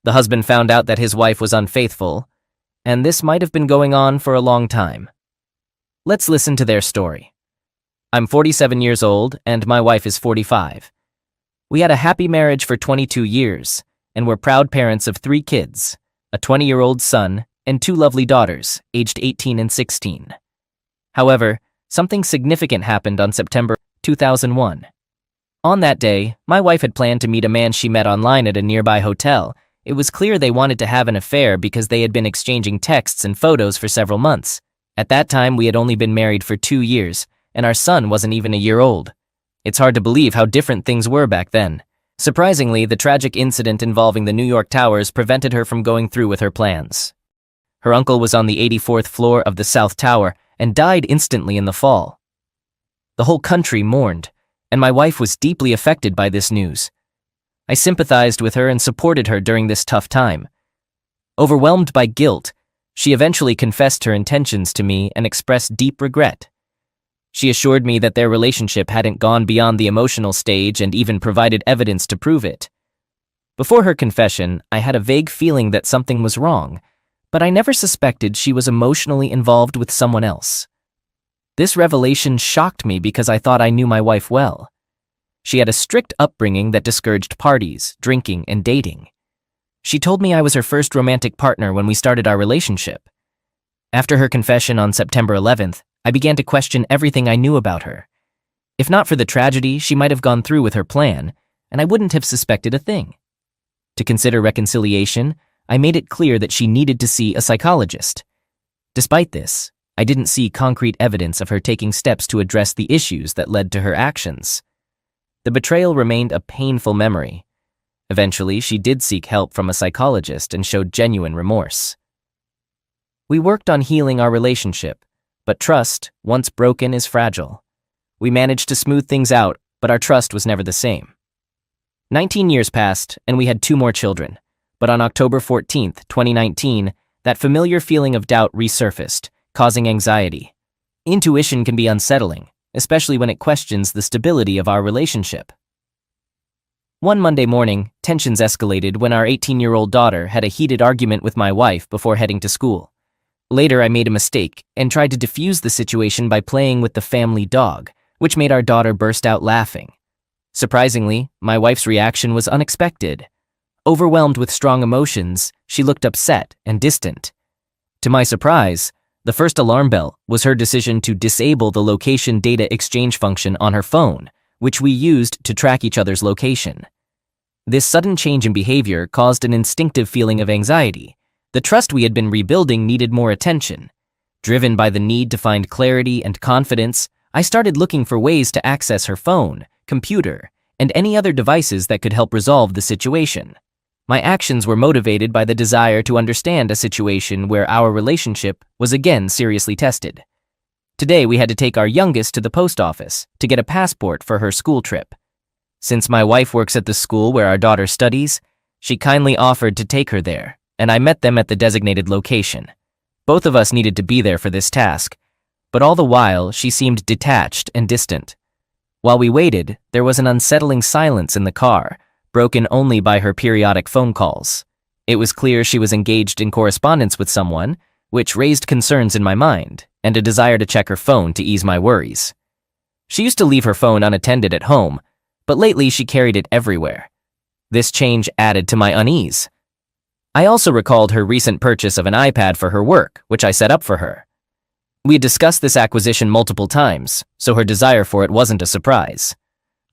The husband found out that his wife was unfaithful, and this might have been going on for a long time. Let's listen to their story. I'm 47 years old, and my wife is 45. We had a happy marriage for 22 years, and we're proud parents of 3 kids, a 20-year-old son, and 2 lovely daughters, aged 18 and 16. However, something significant happened on September 2001. On that day, my wife had planned to meet a man she met online at a nearby hotel. It was clear they wanted to have an affair because they had been exchanging texts and photos for several months. At that time, we had only been married for 2 years, and our son wasn't even a year old. It's hard to believe how different things were back then. Surprisingly, the tragic incident involving the New York Towers prevented her from going through with her plans. Her uncle was on the 84th floor of the South Tower and died instantly in the fall. The whole country mourned, and my wife was deeply affected by this news. I sympathized with her and supported her during this tough time. Overwhelmed by guilt, she eventually confessed her intentions to me and expressed deep regret. She assured me that their relationship hadn't gone beyond the emotional stage and even provided evidence to prove it. Before her confession, I had a vague feeling that something was wrong, but I never suspected she was emotionally involved with someone else. This revelation shocked me because I thought I knew my wife well. She had a strict upbringing that discouraged parties, drinking, and dating. She told me I was her first romantic partner when we started our relationship. After her confession on September 11th, I began to question everything I knew about her. If not for the tragedy, she might have gone through with her plan, and I wouldn't have suspected a thing. To consider reconciliation, I made it clear that she needed to see a psychologist. Despite this, I didn't see concrete evidence of her taking steps to address the issues that led to her actions. The betrayal remained a painful memory. Eventually, she did seek help from a psychologist and showed genuine remorse. We worked on healing our relationship, but trust, once broken, is fragile. We managed to smooth things out, but our trust was never the same. 19 years passed, and we had 2 more children. But on October 14th, 2019, that familiar feeling of doubt resurfaced, causing anxiety. Intuition can be unsettling, especially when it questions the stability of our relationship. One Monday morning, tensions escalated when our 18-year-old daughter had a heated argument with my wife before heading to school. Later, I made a mistake and tried to defuse the situation by playing with the family dog, which made our daughter burst out laughing. Surprisingly, my wife's reaction was unexpected. Overwhelmed with strong emotions, she looked upset and distant. To my surprise, the first alarm bell was her decision to disable the location data exchange function on her phone, which we used to track each other's location. This sudden change in behavior caused an instinctive feeling of anxiety. The trust we had been rebuilding needed more attention. Driven by the need to find clarity and confidence, I started looking for ways to access her phone, computer, and any other devices that could help resolve the situation. My actions were motivated by the desire to understand a situation where our relationship was again seriously tested. Today, we had to take our youngest to the post office to get a passport for her school trip. Since my wife works at the school where our daughter studies, she kindly offered to take her there, and I met them at the designated location. Both of us needed to be there for this task, but all the while, she seemed detached and distant. While we waited, there was an unsettling silence in the car, broken only by her periodic phone calls. It was clear she was engaged in correspondence with someone, which raised concerns in my mind, and a desire to check her phone to ease my worries. She used to leave her phone unattended at home, but lately she carried it everywhere. This change added to my unease. I also recalled her recent purchase of an iPad for her work, which I set up for her. We had discussed this acquisition multiple times, so her desire for it wasn't a surprise.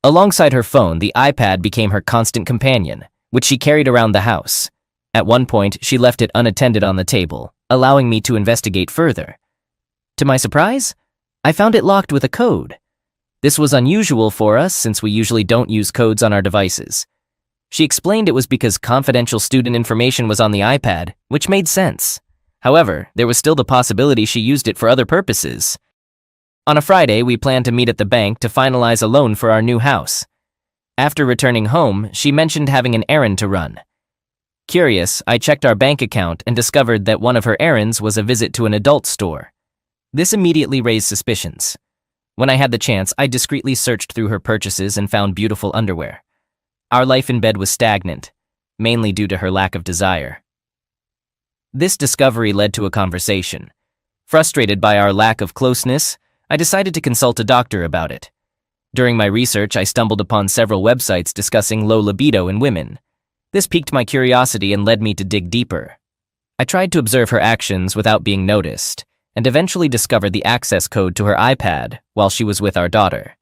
Alongside her phone, the iPad became her constant companion, which she carried around the house. At one point, she left it unattended on the table, allowing me to investigate further. To my surprise, I found it locked with a code. This was unusual for us since we usually don't use codes on our devices. She explained it was because confidential student information was on the iPad, which made sense. However, there was still the possibility she used it for other purposes. On a Friday, we planned to meet at the bank to finalize a loan for our new house. After returning home, she mentioned having an errand to run. Curious, I checked our bank account and discovered that one of her errands was a visit to an adult store. This immediately raised suspicions. When I had the chance, I discreetly searched through her purchases and found beautiful underwear. Our life in bed was stagnant. mainly due to her lack of desire. This discovery led to a conversation. Frustrated by our lack of closeness, I decided to consult a doctor about it. During my research, I stumbled upon several websites discussing low libido in women. This piqued my curiosity and led me to dig deeper. I tried to observe her actions without being noticed, and eventually discovered the access code to her iPad while she was with our daughter.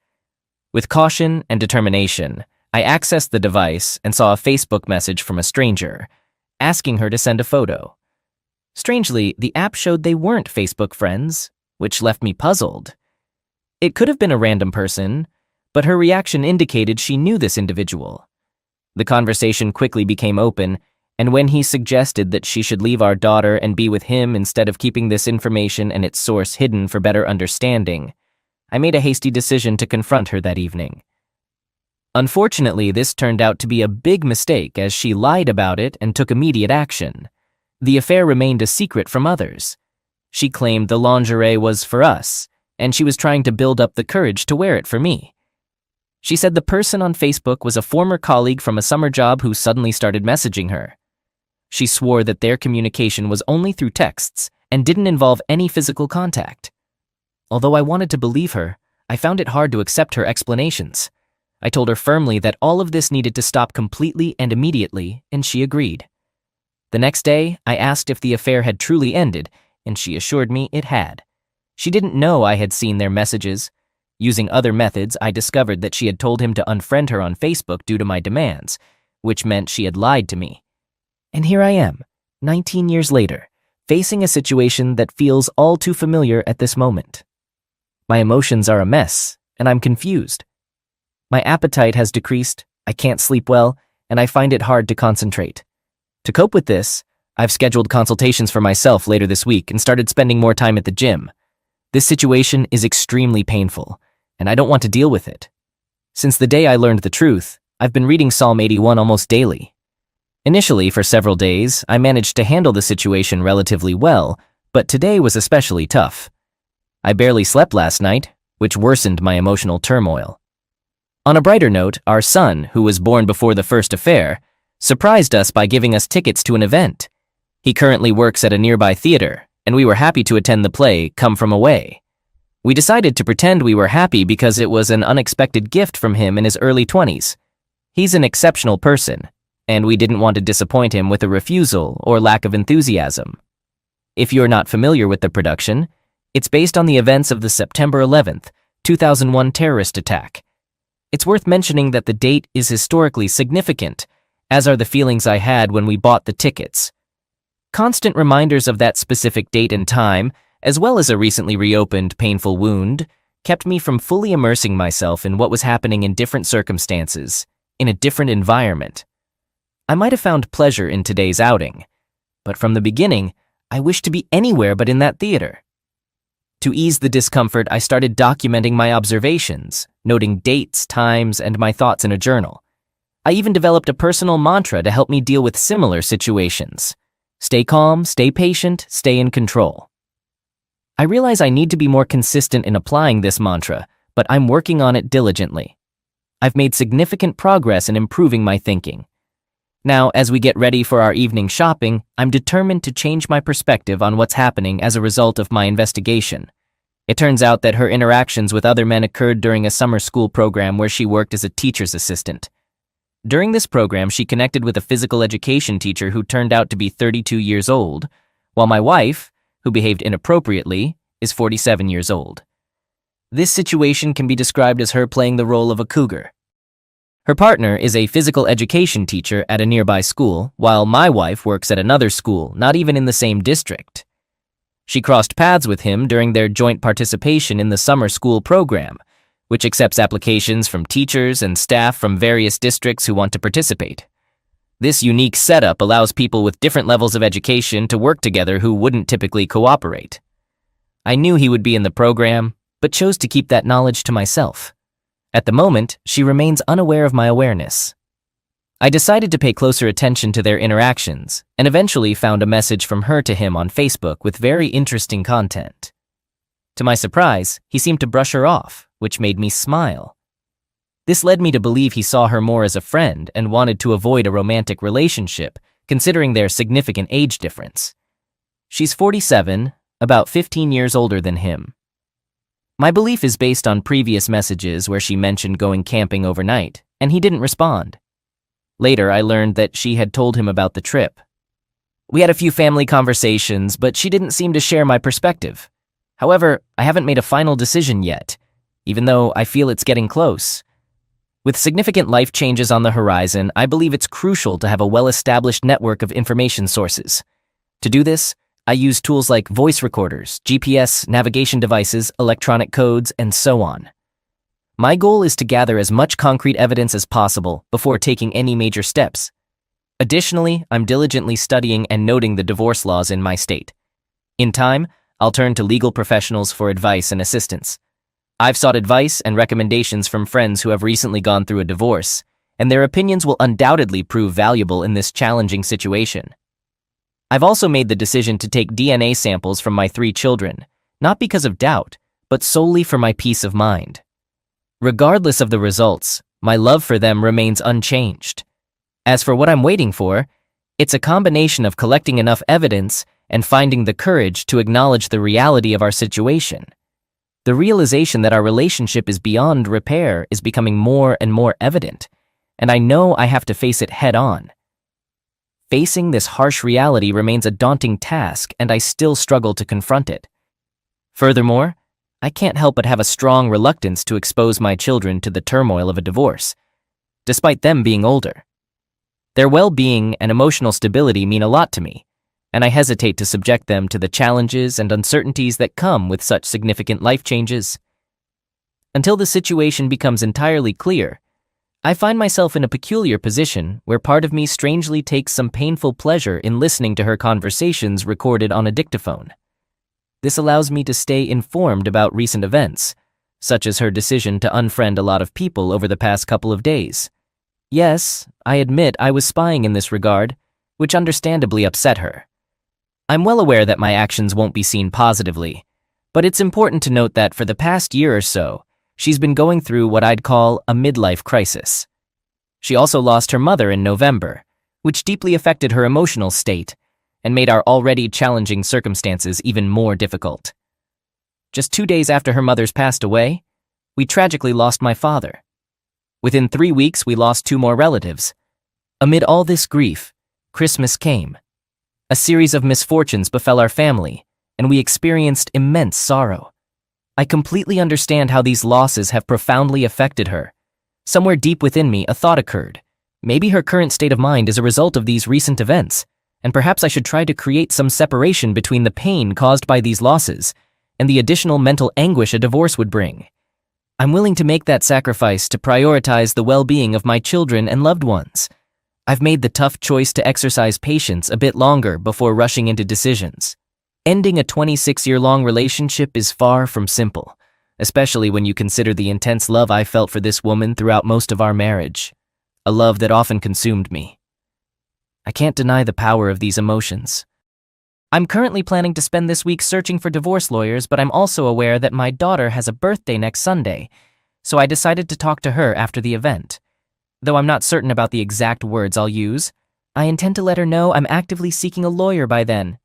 With caution and determination, I accessed the device and saw a Facebook message from a stranger, asking her to send a photo. Strangely, the app showed they weren't Facebook friends, which left me puzzled. It could have been a random person, but her reaction indicated she knew this individual. The conversation quickly became open, and when he suggested that she should leave our daughter and be with him instead of keeping this information and its source hidden for better understanding, I made a hasty decision to confront her that evening. Unfortunately, this turned out to be a big mistake as she lied about it and took immediate action. The affair remained a secret from others. She claimed the lingerie was for us, and she was trying to build up the courage to wear it for me. She said the person on Facebook was a former colleague from a summer job who suddenly started messaging her. She swore that their communication was only through texts and didn't involve any physical contact. Although I wanted to believe her, I found it hard to accept her explanations. I told her firmly that all of this needed to stop completely and immediately, and she agreed. The next day, I asked if the affair had truly ended, and she assured me it had. She didn't know I had seen their messages. Using other methods, I discovered that she had told him to unfriend her on Facebook due to my demands, which meant she had lied to me. And here I am, 19 years later, facing a situation that feels all too familiar at this moment. My emotions are a mess, and I'm confused. My appetite has decreased, I can't sleep well, and I find it hard to concentrate. To cope with this, I've scheduled consultations for myself later this week and started spending more time at the gym. This situation is extremely painful, and I don't want to deal with it. Since the day I learned the truth, I've been reading Psalm 81 almost daily. Initially, for several days, I managed to handle the situation relatively well, but today was especially tough. I barely slept last night, which worsened my emotional turmoil. On a brighter note, our son, who was born before the first affair, surprised us by giving us tickets to an event. He currently works at a nearby theater, and we were happy to attend the play Come From Away. We decided to pretend we were happy because it was an unexpected gift from him in his early 20s. He's an exceptional person, and we didn't want to disappoint him with a refusal or lack of enthusiasm. If you're not familiar with the production, it's based on the events of the September 11th, 2001 terrorist attack. It's worth mentioning that the date is historically significant, as are the feelings I had when we bought the tickets. Constant reminders of that specific date and time, as well as a recently reopened painful wound, kept me from fully immersing myself in what was happening in different circumstances, in a different environment. I might have found pleasure in today's outing, but from the beginning, I wished to be anywhere but in that theater. To ease the discomfort, I started documenting my observations, noting dates, times, and my thoughts in a journal. I even developed a personal mantra to help me deal with similar situations. Stay calm, stay patient, stay in control. I realize I need to be more consistent in applying this mantra, but I'm working on it diligently. I've made significant progress in improving my thinking. Now, as we get ready for our evening shopping, I'm determined to change my perspective on what's happening as a result of my investigation. It turns out that her interactions with other men occurred during a summer school program where she worked as a teacher's assistant. During this program, she connected with a physical education teacher who turned out to be 32 years old, while my wife, who behaved inappropriately, is 47 years old. This situation can be described as her playing the role of a cougar. Her partner is a physical education teacher at a nearby school, while my wife works at another school, not even in the same district. She crossed paths with him during their joint participation in the summer school program, which accepts applications from teachers and staff from various districts who want to participate. This unique setup allows people with different levels of education to work together who wouldn't typically cooperate. I knew he would be in the program, but chose to keep that knowledge to myself. At the moment, she remains unaware of my awareness. I decided to pay closer attention to their interactions, and eventually found a message from her to him on Facebook with very interesting content. To my surprise, he seemed to brush her off, which made me smile. This led me to believe he saw her more as a friend and wanted to avoid a romantic relationship, considering their significant age difference. She's 47, about 15 years older than him. My belief is based on previous messages where she mentioned going camping overnight, and he didn't respond. Later, I learned that she had told him about the trip. We had a few family conversations, but she didn't seem to share my perspective. However, I haven't made a final decision yet, even though I feel it's getting close. With significant life changes on the horizon, I believe it's crucial to have a well-established network of information sources. To do this, I use tools like voice recorders, GPS, navigation devices, electronic codes, and so on. My goal is to gather as much concrete evidence as possible before taking any major steps. Additionally, I'm diligently studying and noting the divorce laws in my state. In time, I'll turn to legal professionals for advice and assistance. I've sought advice and recommendations from friends who have recently gone through a divorce, and their opinions will undoubtedly prove valuable in this challenging situation. I've also made the decision to take DNA samples from my 3 children, not because of doubt, but solely for my peace of mind. Regardless of the results, my love for them remains unchanged. As for what I'm waiting for, it's a combination of collecting enough evidence and finding the courage to acknowledge the reality of our situation. The realization that our relationship is beyond repair is becoming more and more evident, and I know I have to face it head on. Facing this harsh reality remains a daunting task, and I still struggle to confront it. Furthermore, I can't help but have a strong reluctance to expose my children to the turmoil of a divorce, despite them being older. Their well-being and emotional stability mean a lot to me, and I hesitate to subject them to the challenges and uncertainties that come with such significant life changes. Until the situation becomes entirely clear, I find myself in a peculiar position where part of me strangely takes some painful pleasure in listening to her conversations recorded on a dictaphone. This allows me to stay informed about recent events, such as her decision to unfriend a lot of people over the past couple of days. Yes, I admit I was spying in this regard, which understandably upset her. I'm well aware that my actions won't be seen positively, but it's important to note that for the past year or so, she's been going through what I'd call a midlife crisis. She also lost her mother in November, which deeply affected her emotional state and made our already challenging circumstances even more difficult. Just 2 days after her mother's passed away, we tragically lost my father. Within 3 weeks, we lost 2 more relatives. Amid all this grief, Christmas came. A series of misfortunes befell our family, and we experienced immense sorrow. I completely understand how these losses have profoundly affected her. Somewhere deep within me, a thought occurred. Maybe her current state of mind is a result of these recent events, and perhaps I should try to create some separation between the pain caused by these losses and the additional mental anguish a divorce would bring. I'm willing to make that sacrifice to prioritize the well-being of my children and loved ones. I've made the tough choice to exercise patience a bit longer before rushing into decisions. Ending a 26-year-long relationship is far from simple, especially when you consider the intense love I felt for this woman throughout most of our marriage, a love that often consumed me. I can't deny the power of these emotions. I'm currently planning to spend this week searching for divorce lawyers, but I'm also aware that my daughter has a birthday next Sunday, so I decided to talk to her after the event. Though I'm not certain about the exact words I'll use, I intend to let her know I'm actively seeking a lawyer by then.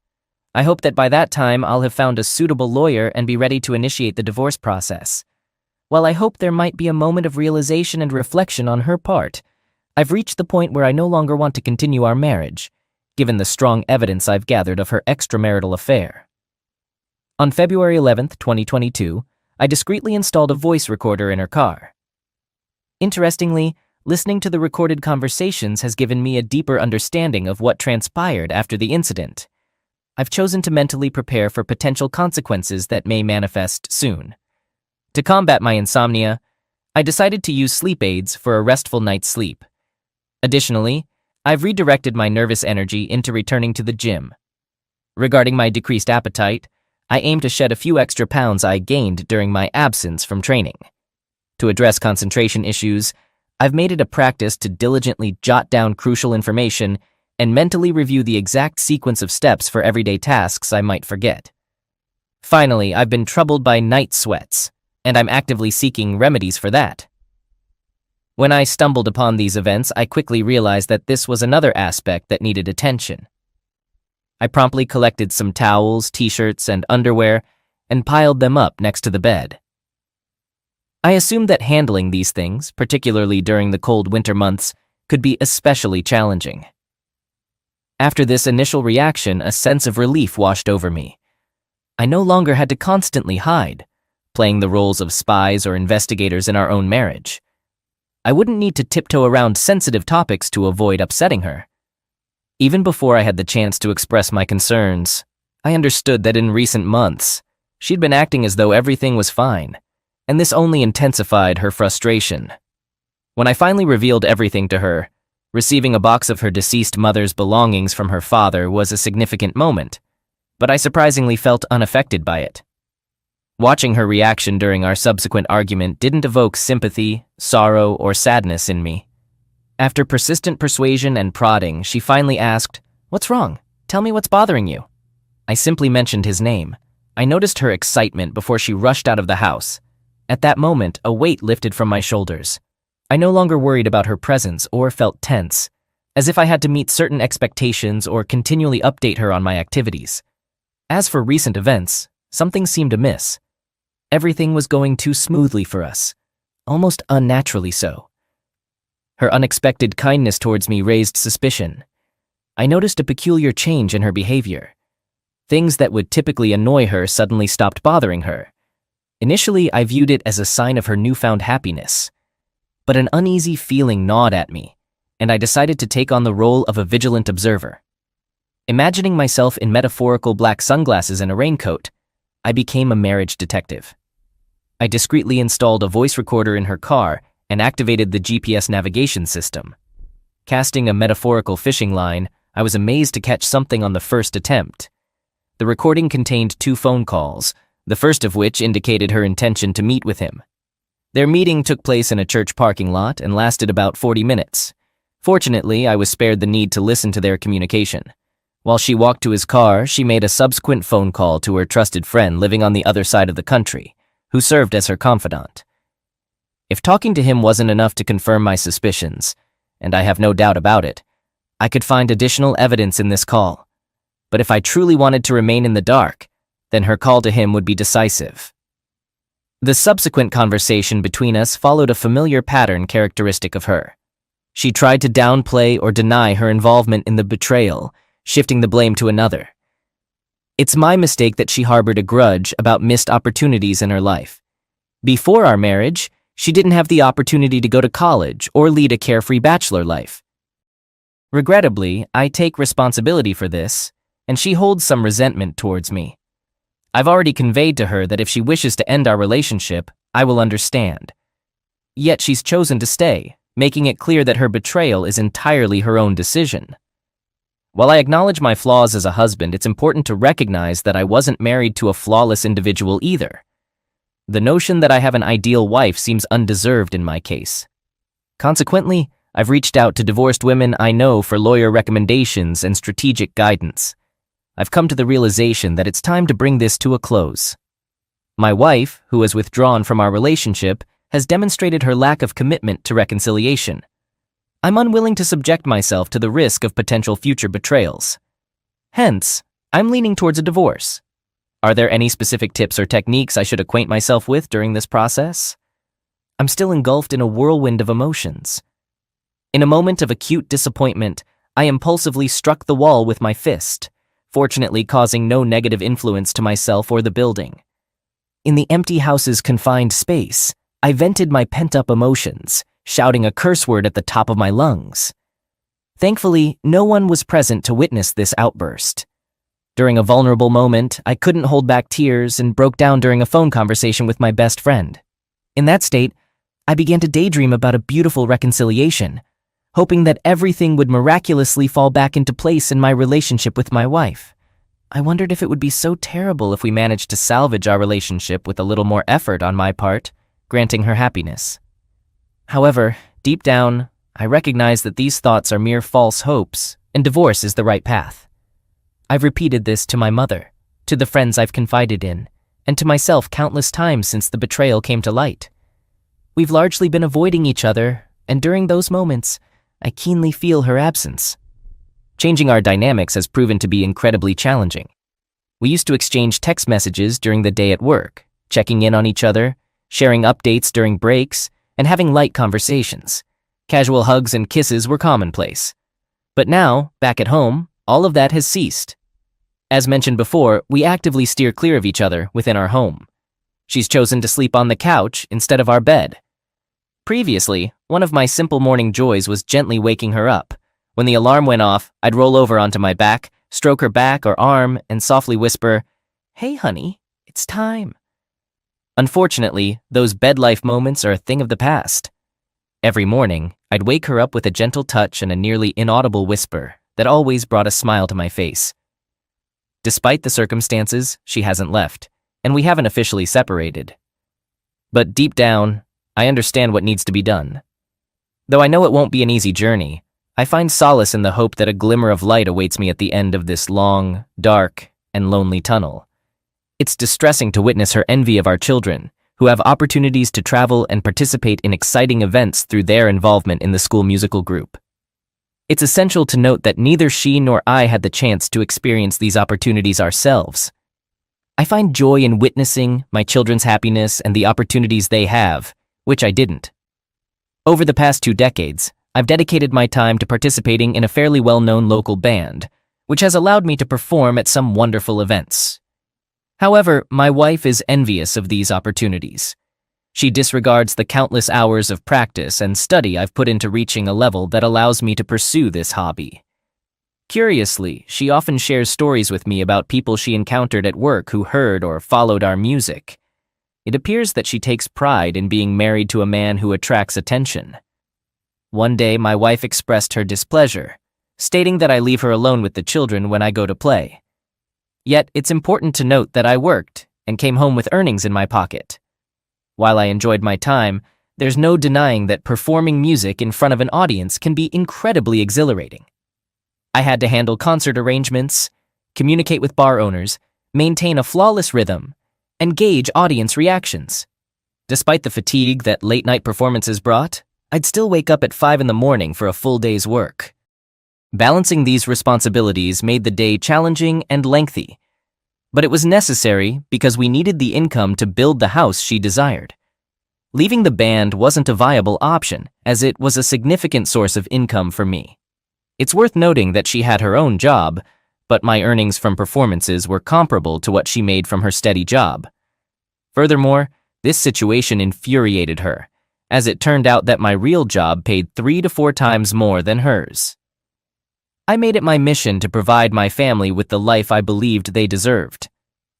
I hope that by that time I'll have found a suitable lawyer and be ready to initiate the divorce process. While I hope there might be a moment of realization and reflection on her part, I've reached the point where I no longer want to continue our marriage, given the strong evidence I've gathered of her extramarital affair. On February 11th, 2022, I discreetly installed a voice recorder in her car. Interestingly, listening to the recorded conversations has given me a deeper understanding of what transpired after the incident. I've chosen to mentally prepare for potential consequences that may manifest soon. To combat my insomnia, I decided to use sleep aids for a restful night's sleep. Additionally, I've redirected my nervous energy into returning to the gym. Regarding my decreased appetite, I aim to shed a few extra pounds I gained during my absence from training. To address concentration issues, I've made it a practice to diligently jot down crucial information and mentally review the exact sequence of steps for everyday tasks I might forget. Finally, I've been troubled by night sweats, and I'm actively seeking remedies for that. When I stumbled upon these events, I quickly realized that this was another aspect that needed attention. I promptly collected some towels, t-shirts, and underwear and piled them up next to the bed. I assumed that handling these things, particularly during the cold winter months, could be especially challenging. After this initial reaction, a sense of relief washed over me. I no longer had to constantly hide, playing the roles of spies or investigators in our own marriage. I wouldn't need to tiptoe around sensitive topics to avoid upsetting her. Even before I had the chance to express my concerns, I understood that in recent months, she'd been acting as though everything was fine, and this only intensified her frustration. When I finally revealed everything to her, receiving a box of her deceased mother's belongings from her father was a significant moment, but I surprisingly felt unaffected by it. Watching her reaction during our subsequent argument didn't evoke sympathy, sorrow, or sadness in me. After persistent persuasion and prodding, she finally asked, "What's wrong? Tell me what's bothering you." I simply mentioned his name. I noticed her excitement before she rushed out of the house. At that moment, a weight lifted from my shoulders. I no longer worried about her presence or felt tense, as if I had to meet certain expectations or continually update her on my activities. As for recent events, something seemed amiss. Everything was going too smoothly for us, almost unnaturally so. Her unexpected kindness towards me raised suspicion. I noticed a peculiar change in her behavior. Things that would typically annoy her suddenly stopped bothering her. Initially, I viewed it as a sign of her newfound happiness. But an uneasy feeling gnawed at me, and I decided to take on the role of a vigilant observer. Imagining myself in metaphorical black sunglasses and a raincoat, I became a marriage detective. I discreetly installed a voice recorder in her car and activated the GPS navigation system. Casting a metaphorical fishing line, I was amazed to catch something on the first attempt. The recording contained 2 phone calls, the first of which indicated her intention to meet with him. Their meeting took place in a church parking lot and lasted about 40 minutes. Fortunately, I was spared the need to listen to their communication. While she walked to his car, she made a subsequent phone call to her trusted friend living on the other side of the country, who served as her confidant. If talking to him wasn't enough to confirm my suspicions, and I have no doubt about it, I could find additional evidence in this call. But if I truly wanted to remain in the dark, then her call to him would be decisive. The subsequent conversation between us followed a familiar pattern characteristic of her. She tried to downplay or deny her involvement in the betrayal, shifting the blame to another. It's my mistake that she harbored a grudge about missed opportunities in her life. Before our marriage, she didn't have the opportunity to go to college or lead a carefree bachelor life. Regrettably, I take responsibility for this, and she holds some resentment towards me. I've already conveyed to her that if she wishes to end our relationship, I will understand. Yet she's chosen to stay, making it clear that her betrayal is entirely her own decision. While I acknowledge my flaws as a husband, it's important to recognize that I wasn't married to a flawless individual either. The notion that I have an ideal wife seems undeserved in my case. Consequently, I've reached out to divorced women I know for lawyer recommendations and strategic guidance. I've come to the realization that it's time to bring this to a close. My wife, who has withdrawn from our relationship, has demonstrated her lack of commitment to reconciliation. I'm unwilling to subject myself to the risk of potential future betrayals. Hence, I'm leaning towards a divorce. Are there any specific tips or techniques I should acquaint myself with during this process? I'm still engulfed in a whirlwind of emotions. In a moment of acute disappointment, I impulsively struck the wall with my fist, fortunately causing no negative influence to myself or the building. In the empty house's confined space, I vented my pent-up emotions, shouting a curse word at the top of my lungs. Thankfully, no one was present to witness this outburst. During a vulnerable moment, I couldn't hold back tears and broke down during a phone conversation with my best friend. In that state, I began to daydream about a beautiful reconciliation, hoping that everything would miraculously fall back into place in my relationship with my wife. I wondered if it would be so terrible if we managed to salvage our relationship with a little more effort on my part, granting her happiness. However, deep down, I recognize that these thoughts are mere false hopes, and divorce is the right path. I've repeated this to my mother, to the friends I've confided in, and to myself countless times since the betrayal came to light. We've largely been avoiding each other, and during those moments, I keenly feel her absence. Changing our dynamics has proven to be incredibly challenging. We used to exchange text messages during the day at work, checking in on each other, sharing updates during breaks, and having light conversations. Casual hugs and kisses were commonplace. But now, back at home, all of that has ceased. As mentioned before, we actively steer clear of each other within our home. She's chosen to sleep on the couch instead of our bed. Previously, one of my simple morning joys was gently waking her up. When the alarm went off, I'd roll over onto my back, stroke her back or arm, and softly whisper, "Hey, honey, it's time." Unfortunately, those bed life moments are a thing of the past. Every morning, I'd wake her up with a gentle touch and a nearly inaudible whisper that always brought a smile to my face. Despite the circumstances, she hasn't left, and we haven't officially separated. But deep down, I understand what needs to be done. Though I know it won't be an easy journey, I find solace in the hope that a glimmer of light awaits me at the end of this long, dark, and lonely tunnel. It's distressing to witness her envy of our children, who have opportunities to travel and participate in exciting events through their involvement in the school musical group. It's essential to note that neither she nor I had the chance to experience these opportunities ourselves. I find joy in witnessing my children's happiness and the opportunities they have, which I didn't. Over the past 2 decades, I've dedicated my time to participating in a fairly well-known local band, which has allowed me to perform at some wonderful events. However, my wife is envious of these opportunities. She disregards the countless hours of practice and study I've put into reaching a level that allows me to pursue this hobby. Curiously, she often shares stories with me about people she encountered at work who heard or followed our music. It appears that she takes pride in being married to a man who attracts attention. One day, my wife expressed her displeasure, stating that I leave her alone with the children when I go to play. Yet, it's important to note that I worked and came home with earnings in my pocket. While I enjoyed my time, there's no denying that performing music in front of an audience can be incredibly exhilarating. I had to handle concert arrangements, communicate with bar owners, maintain a flawless rhythm, and gauge audience reactions. Despite the fatigue that late-night performances brought, I'd still wake up at 5 in the morning for a full day's work. Balancing these responsibilities made the day challenging and lengthy, but it was necessary because we needed the income to build the house she desired. Leaving the band wasn't a viable option, as it was a significant source of income for me. It's worth noting that she had her own job, but my earnings from performances were comparable to what she made from her steady job. Furthermore, this situation infuriated her, as it turned out that my real job paid 3 to 4 times more than hers. I made it my mission to provide my family with the life I believed they deserved.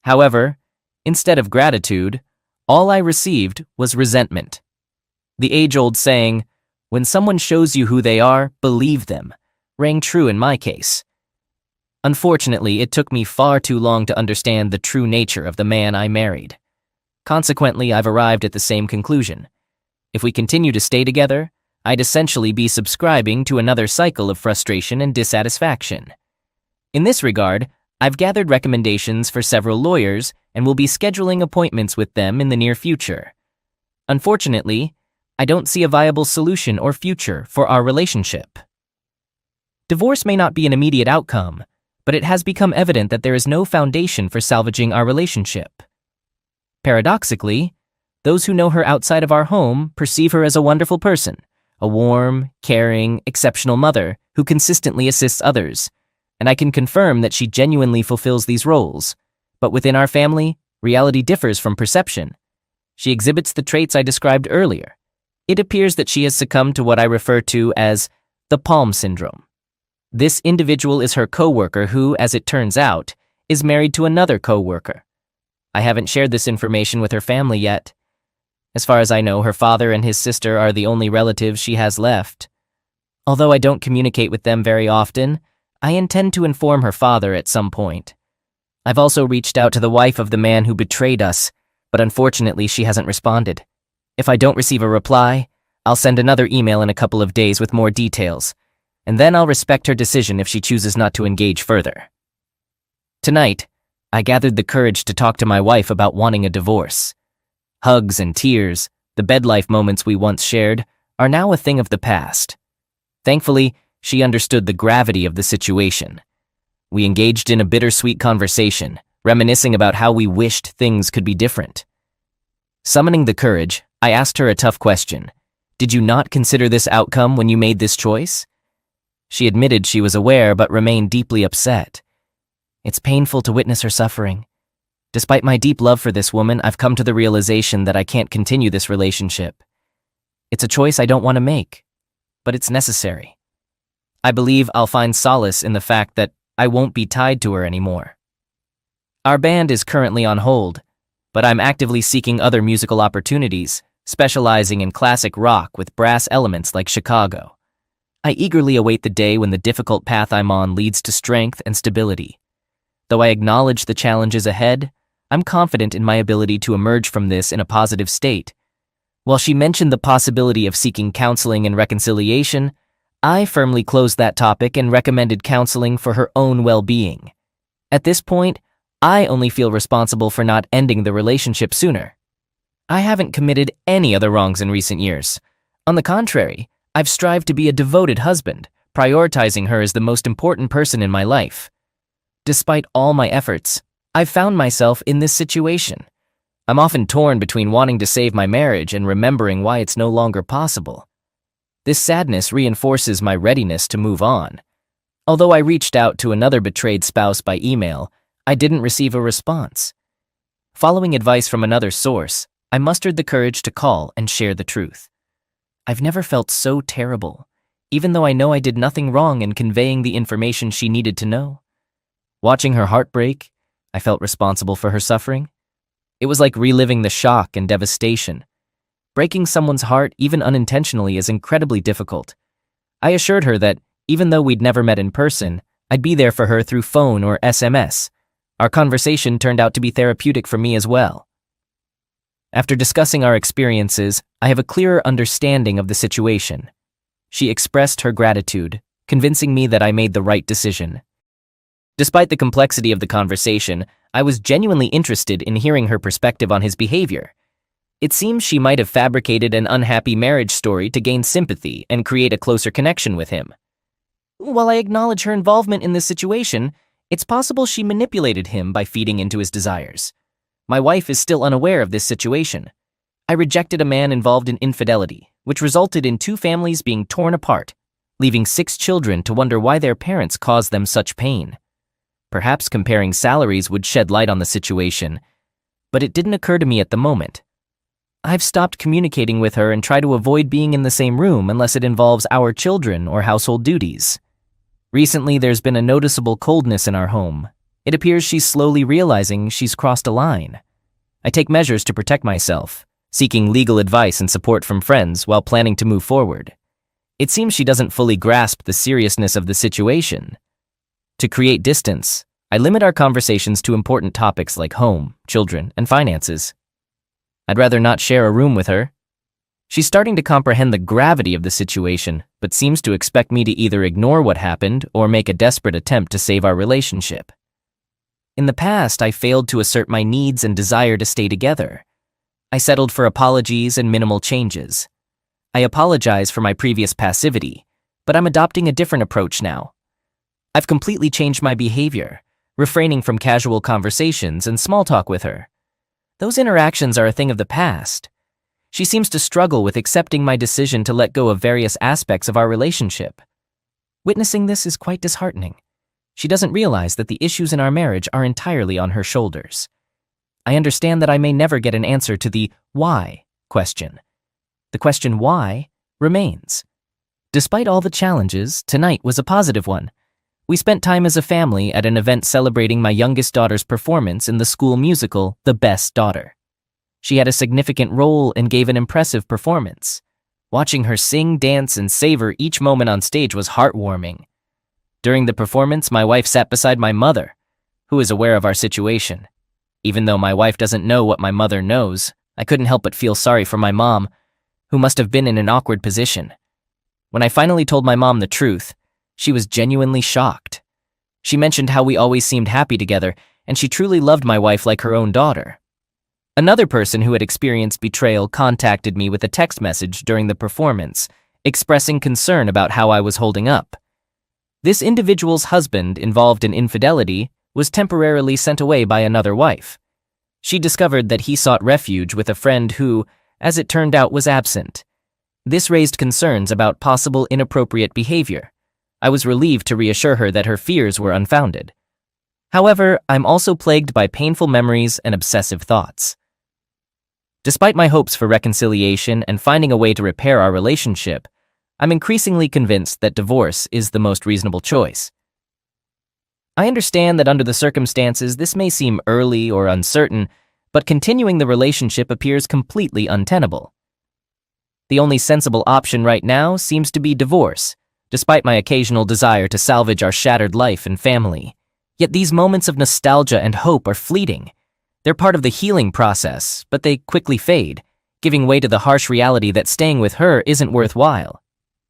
However, instead of gratitude, all I received was resentment. The age-old saying, "When someone shows you who they are, believe them," rang true in my case. Unfortunately, it took me far too long to understand the true nature of the man I married. Consequently, I've arrived at the same conclusion. If we continue to stay together, I'd essentially be subscribing to another cycle of frustration and dissatisfaction. In this regard, I've gathered recommendations for several lawyers and will be scheduling appointments with them in the near future. Unfortunately, I don't see a viable solution or future for our relationship. Divorce may not be an immediate outcome, but it has become evident that there is no foundation for salvaging our relationship. Paradoxically, those who know her outside of our home perceive her as a wonderful person, a warm, caring, exceptional mother who consistently assists others, and I can confirm that she genuinely fulfills these roles. But within our family, reality differs from perception. She exhibits the traits I described earlier. It appears that she has succumbed to what I refer to as the Palm syndrome. This individual is her coworker who, as it turns out, is married to another coworker. I haven't shared this information with her family yet. As far as I know, her father and his sister are the only relatives she has left. Although I don't communicate with them very often, I intend to inform her father at some point. I've also reached out to the wife of the man who betrayed us, but unfortunately she hasn't responded. If I don't receive a reply, I'll send another email in a couple of days with more details, and then I'll respect her decision if she chooses not to engage further. Tonight, I gathered the courage to talk to my wife about wanting a divorce. Hugs and tears, the bed life moments we once shared, are now a thing of the past. Thankfully, she understood the gravity of the situation. We engaged in a bittersweet conversation, reminiscing about how we wished things could be different. Summoning the courage, I asked her a tough question. Did you not consider this outcome when you made this choice? She admitted she was aware but remained deeply upset. It's painful to witness her suffering. Despite my deep love for this woman, I've come to the realization that I can't continue this relationship. It's a choice I don't want to make, but it's necessary. I believe I'll find solace in the fact that I won't be tied to her anymore. Our band is currently on hold, but I'm actively seeking other musical opportunities, specializing in classic rock with brass elements like Chicago. I eagerly await the day when the difficult path I'm on leads to strength and stability. Though I acknowledge the challenges ahead, I'm confident in my ability to emerge from this in a positive state. While she mentioned the possibility of seeking counseling and reconciliation, I firmly closed that topic and recommended counseling for her own well-being. At this point, I only feel responsible for not ending the relationship sooner. I haven't committed any other wrongs in recent years. On the contrary, I've strived to be a devoted husband, prioritizing her as the most important person in my life. Despite all my efforts, I've found myself in this situation. I'm often torn between wanting to save my marriage and remembering why it's no longer possible. This sadness reinforces my readiness to move on. Although I reached out to another betrayed spouse by email, I didn't receive a response. Following advice from another source, I mustered the courage to call and share the truth. I've never felt so terrible, even though I know I did nothing wrong in conveying the information she needed to know. Watching her heart break, I felt responsible for her suffering. It was like reliving the shock and devastation. Breaking someone's heart, even unintentionally, is incredibly difficult. I assured her that, even though we'd never met in person, I'd be there for her through phone or SMS. Our conversation turned out to be therapeutic for me as well. After discussing our experiences, I have a clearer understanding of the situation. She expressed her gratitude, convincing me that I made the right decision. Despite the complexity of the conversation, I was genuinely interested in hearing her perspective on his behavior. It seems she might have fabricated an unhappy marriage story to gain sympathy and create a closer connection with him. While I acknowledge her involvement in this situation, it's possible she manipulated him by feeding into his desires. My wife is still unaware of this situation. I rejected a man involved in infidelity, which resulted in 2 families being torn apart, leaving 6 children to wonder why their parents caused them such pain. Perhaps comparing salaries would shed light on the situation, but it didn't occur to me at the moment. I've stopped communicating with her and try to avoid being in the same room unless it involves our children or household duties. Recently, there's been a noticeable coldness in our home. It appears she's slowly realizing she's crossed a line. I take measures to protect myself, seeking legal advice and support from friends while planning to move forward. It seems she doesn't fully grasp the seriousness of the situation. To create distance, I limit our conversations to important topics like home, children, and finances. I'd rather not share a room with her. She's starting to comprehend the gravity of the situation, but seems to expect me to either ignore what happened or make a desperate attempt to save our relationship. In the past, I failed to assert my needs and desire to stay together. I settled for apologies and minimal changes. I apologize for my previous passivity, but I'm adopting a different approach now. I've completely changed my behavior, refraining from casual conversations and small talk with her. Those interactions are a thing of the past. She seems to struggle with accepting my decision to let go of various aspects of our relationship. Witnessing this is quite disheartening. She doesn't realize that the issues in our marriage are entirely on her shoulders. I understand that I may never get an answer to the why question. The question why remains. Despite all the challenges, tonight was a positive one. We spent time as a family at an event celebrating my youngest daughter's performance in the school musical, The Best Daughter. She had a significant role and gave an impressive performance. Watching her sing, dance, and savor each moment on stage was heartwarming. During the performance, my wife sat beside my mother, who is aware of our situation. Even though my wife doesn't know what my mother knows, I couldn't help but feel sorry for my mom, who must have been in an awkward position. When I finally told my mom the truth, she was genuinely shocked. She mentioned how we always seemed happy together, and she truly loved my wife like her own daughter. Another person who had experienced betrayal contacted me with a text message during the performance, expressing concern about how I was holding up. This individual's husband, involved in infidelity, was temporarily sent away by another wife. She discovered that he sought refuge with a friend who, as it turned out, was absent. This raised concerns about possible inappropriate behavior. I was relieved to reassure her that her fears were unfounded. However, I'm also plagued by painful memories and obsessive thoughts. Despite my hopes for reconciliation and finding a way to repair our relationship, I'm increasingly convinced that divorce is the most reasonable choice. I understand that under the circumstances this may seem early or uncertain, but continuing the relationship appears completely untenable. The only sensible option right now seems to be divorce, despite my occasional desire to salvage our shattered life and family. Yet these moments of nostalgia and hope are fleeting. They're part of the healing process, but they quickly fade, giving way to the harsh reality that staying with her isn't worthwhile.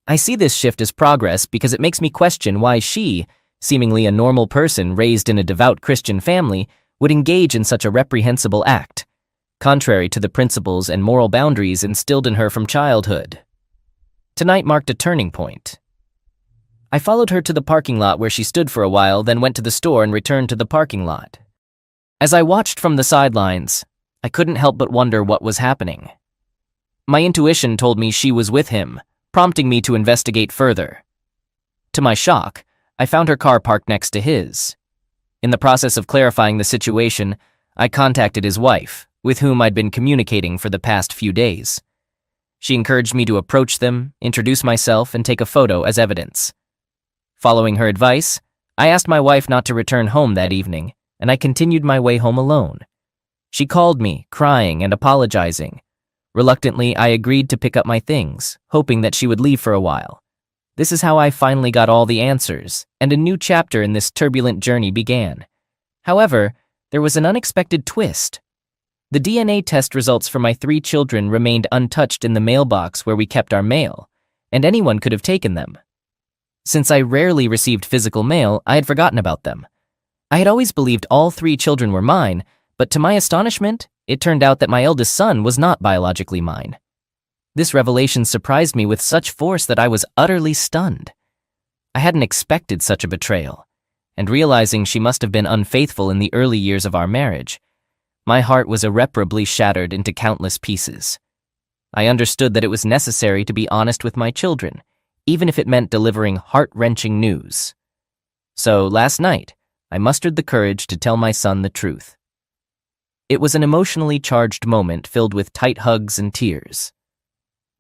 I see this shift as progress because it makes me question why she, seemingly a normal person raised in a devout Christian family, would engage in such a reprehensible act, contrary to the principles and moral boundaries instilled in her from childhood. Tonight marked a turning point. I followed her to the parking lot where she stood for a while, then went to the store and returned to the parking lot. As I watched from the sidelines, I couldn't help but wonder what was happening. My intuition told me she was with him, prompting me to investigate further. To my shock, I found her car parked next to his. In the process of clarifying the situation, I contacted his wife, with whom I'd been communicating for the past few days. She encouraged me to approach them, introduce myself, and take a photo as evidence. Following her advice, I asked my wife not to return home that evening, and I continued my way home alone. She called me, crying and apologizing. Reluctantly, I agreed to pick up my things, hoping that she would leave for a while. This is how I finally got all the answers, and a new chapter in this turbulent journey began. However, there was an unexpected twist. The DNA test results for my 3 children remained untouched in the mailbox where we kept our mail, and anyone could have taken them. Since I rarely received physical mail, I had forgotten about them. I had always believed all 3 children were mine, but to my astonishment, it turned out that my eldest son was not biologically mine. This revelation surprised me with such force that I was utterly stunned. I hadn't expected such a betrayal, and realizing she must have been unfaithful in the early years of our marriage, my heart was irreparably shattered into countless pieces. I understood that it was necessary to be honest with my children, even if it meant delivering heart-wrenching news. So last night, I mustered the courage to tell my son the truth. It was an emotionally charged moment filled with tight hugs and tears.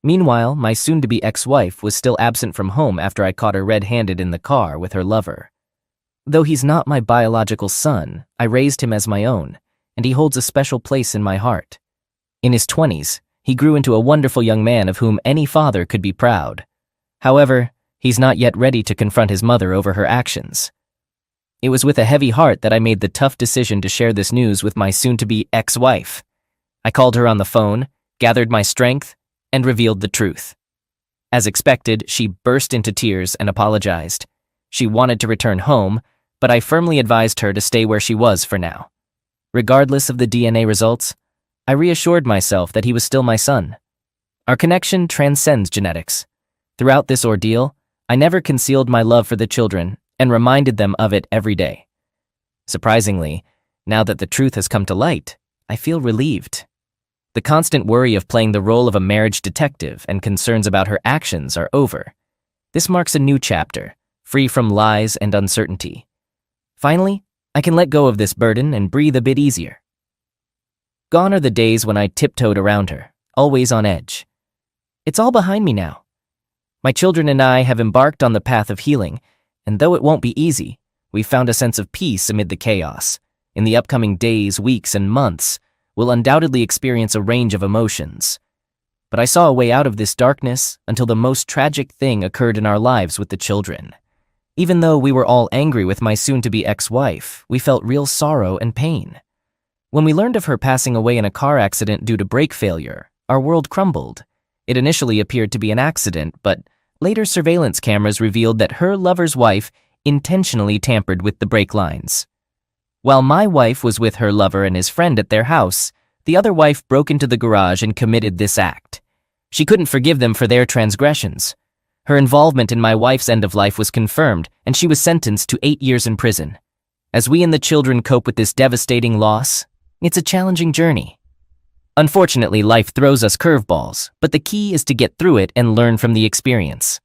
Meanwhile, my soon-to-be ex-wife was still absent from home after I caught her red-handed in the car with her lover. Though he's not my biological son, I raised him as my own, and he holds a special place in my heart. In his 20s, he grew into a wonderful young man of whom any father could be proud. However, he's not yet ready to confront his mother over her actions. It was with a heavy heart that I made the tough decision to share this news with my soon-to-be ex-wife. I called her on the phone, gathered my strength, and revealed the truth. As expected, she burst into tears and apologized. She wanted to return home, but I firmly advised her to stay where she was for now. Regardless of the DNA results, I reassured myself that he was still my son. Our connection transcends genetics. Throughout this ordeal, I never concealed my love for the children and reminded them of it every day. Surprisingly, now that the truth has come to light, I feel relieved. The constant worry of playing the role of a marriage detective and concerns about her actions are over. This marks a new chapter, free from lies and uncertainty. Finally, I can let go of this burden and breathe a bit easier. Gone are the days when I tiptoed around her, always on edge. It's all behind me now. My children and I have embarked on the path of healing, and though it won't be easy, we've found a sense of peace amid the chaos. In the upcoming days, weeks, and months, we'll undoubtedly experience a range of emotions. But I saw a way out of this darkness until the most tragic thing occurred in our lives with the children. Even though we were all angry with my soon-to-be ex-wife, we felt real sorrow and pain. When we learned of her passing away in a car accident due to brake failure, our world crumbled. It initially appeared to be an accident, but later surveillance cameras revealed that her lover's wife intentionally tampered with the brake lines. While my wife was with her lover and his friend at their house, the other wife broke into the garage and committed this act. She couldn't forgive them for their transgressions. Her involvement in my wife's end of life was confirmed, and she was sentenced to 8 years in prison. As we and the children cope with this devastating loss, it's a challenging journey. Unfortunately, life throws us curveballs, but the key is to get through it and learn from the experience.